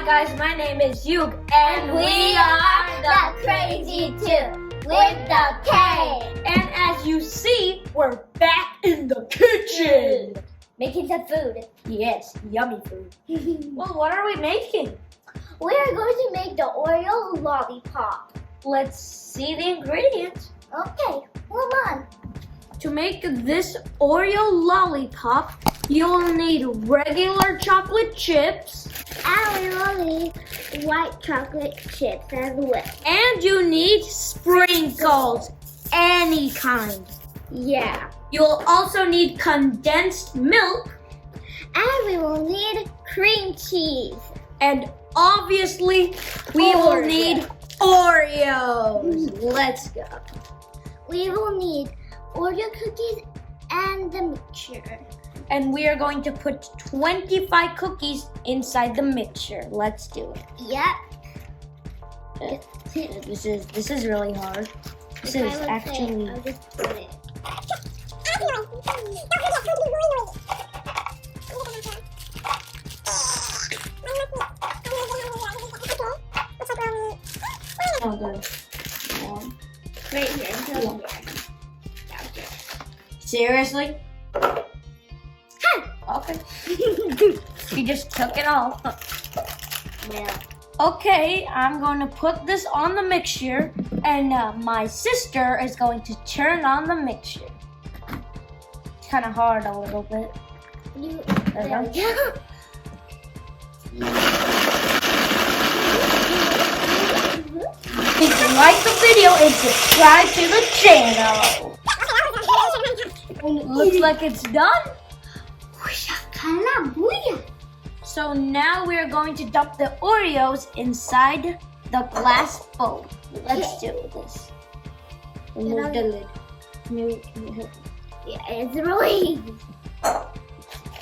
guys, my name is Yug, and we are the Krazy 2 with the K. And as you see, we're back in the kitchen. Making some food. Yes, yummy food. Well, what are we making? We are going to make the Oreo Lollipop. Let's see the ingredients. Okay, hold on. To make this Oreo Lollipop, you'll need regular chocolate chips. And we will need white chocolate chips as well. And you need sprinkles, any kind. Yeah. You'll also need condensed milk. And we will need cream cheese. And obviously, we will need Oreos. Let's go. We will need Oreo cookies and the mixture. And we are going to put 25 cookies inside the mixture. Let's do it. Yep. This is really hard. This is actually. I'll just put it. Oh, good. Right here. Until here. Seriously? Okay. She just took it all. Yeah. Okay, I'm going to put this on the mixture, and my sister is going to turn on the mixture. It's kind of hard a little bit. There we go. If you like the video and subscribe to the channel. Looks like it's done. So now we're going to dump the Oreos inside the glass bowl. Let's do this. Remove the lid. Yeah, it's really easy.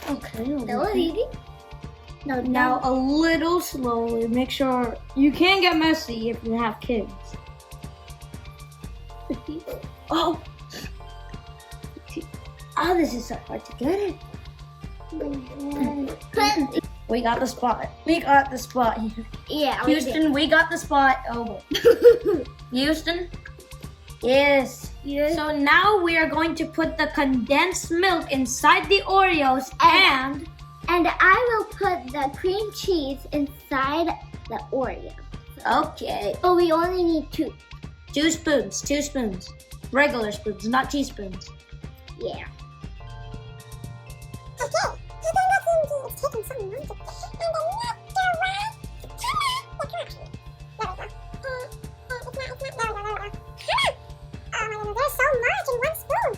Okay. That was easy. No, Now a little slowly. Make sure you can't get messy if you have kids. Oh, this is so hard to get it. We got the spot. We got the spot here. Yeah, Houston, we got the spot. Oh, Houston? Yes. Yes. So now we are going to put the condensed milk inside the Oreos and I will put the cream cheese inside the Oreo. okay. But we only need 2. 2 spoons. 2 spoons. Regular spoons, not teaspoons. Yeah. Okay. It's taking so long to put in the nectar one. Come on. There we go. It's not. There we go. Come on. Oh my goodness, there's so much in one spoon.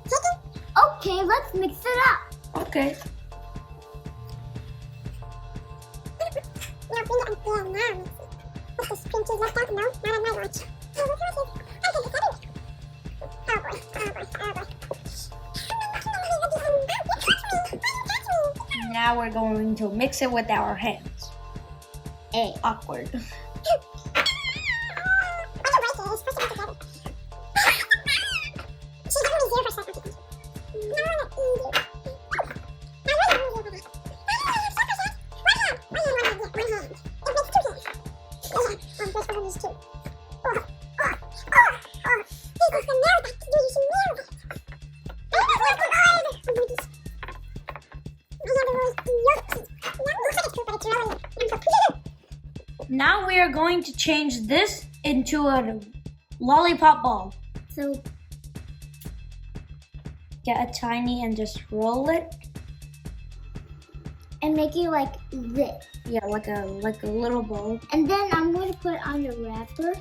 Taking? Okay, let's mix it up. Okay. Now bring it again. Now mix it. What's this cream cheese left out? No, not on my watch. Oh, look at this. I think it's everywhere. Oh boy. Oh boy. Oh boy. Now we're going to mix it with our hands. Awkward. Now we are going to change this into a lollipop ball. So, Get a tiny and just roll it. and make it like this. Yeah, like a little ball. And then I'm going to put it on the wrapper.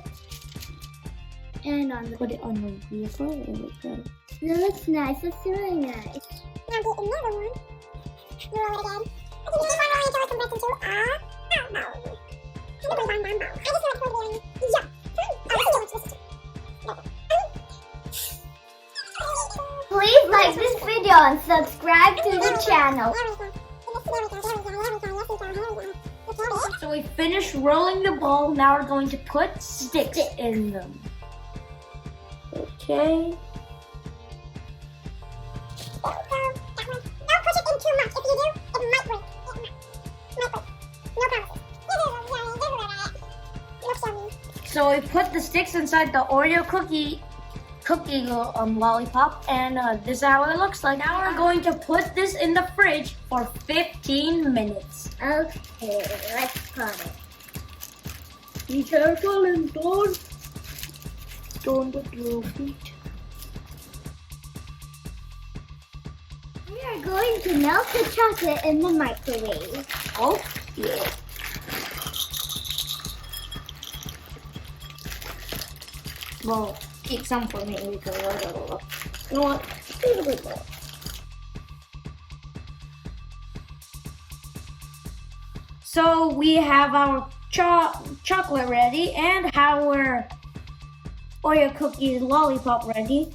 And on the... Put it on the wrapper. There we go. That looks nice. That's really nice. Now get another one. You roll it again. Okay, this one rolling until it converts into a ball. I just want to put it in. Yeah. Oh, this is too much. Please like this video and subscribe to the channel. So we finished rolling the ball. Now we're going to put sticks in them. Okay. Don't push it in too much. If you do, it might break. It might break. No, So we put the sticks inside the Oreo cookie lollipop, and this is how it looks like. Now we're going to put this in the fridge for 15 minutes. Okay, let's put it. Be careful and don't get your feet. We are going to melt the chocolate in the microwave. Oh, yeah. Well, keep some for me because you know what? A little bit more. So we have our chocolate ready and our Oreo cookies lollipop ready.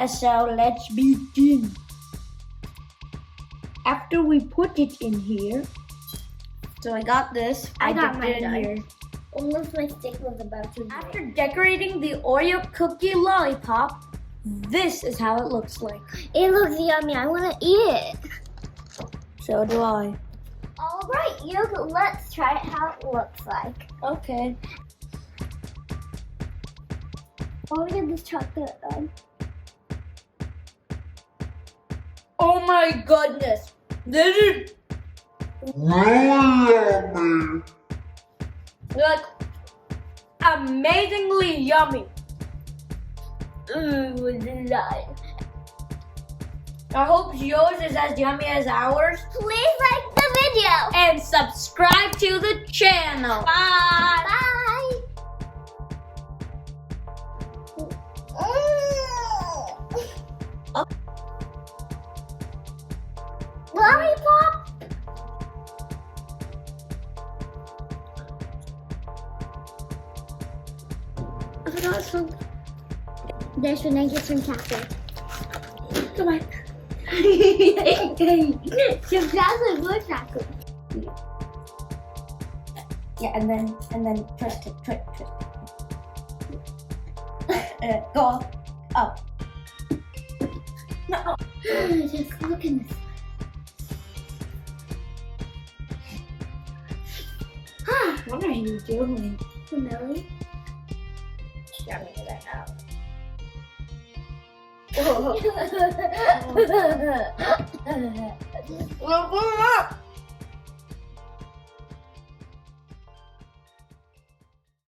So let's begin. After we put it in here, so I got this. I got dipped it mine in done. here. Almost my stick was about to break. After decorating the Oreo cookie lollipop, this is how it looks like. It looks yummy. I want to eat it. So do I. All right, let's try it how it looks like. Okay. Oh, look at this chocolate. Oh my goodness. This is Yummy. like amazingly yummy. I hope yours is as yummy as ours. Please like the video. And subscribe to the channel. Bye. Bye. Oh. Lollipop. I forgot some. There's when I get some chocolate. Come on. Some chocolate, more chocolate. Yeah, and then twist it. Go up. No. Just look at this. What are you doing? Vanilla. Show me that out. Oh. Well, up.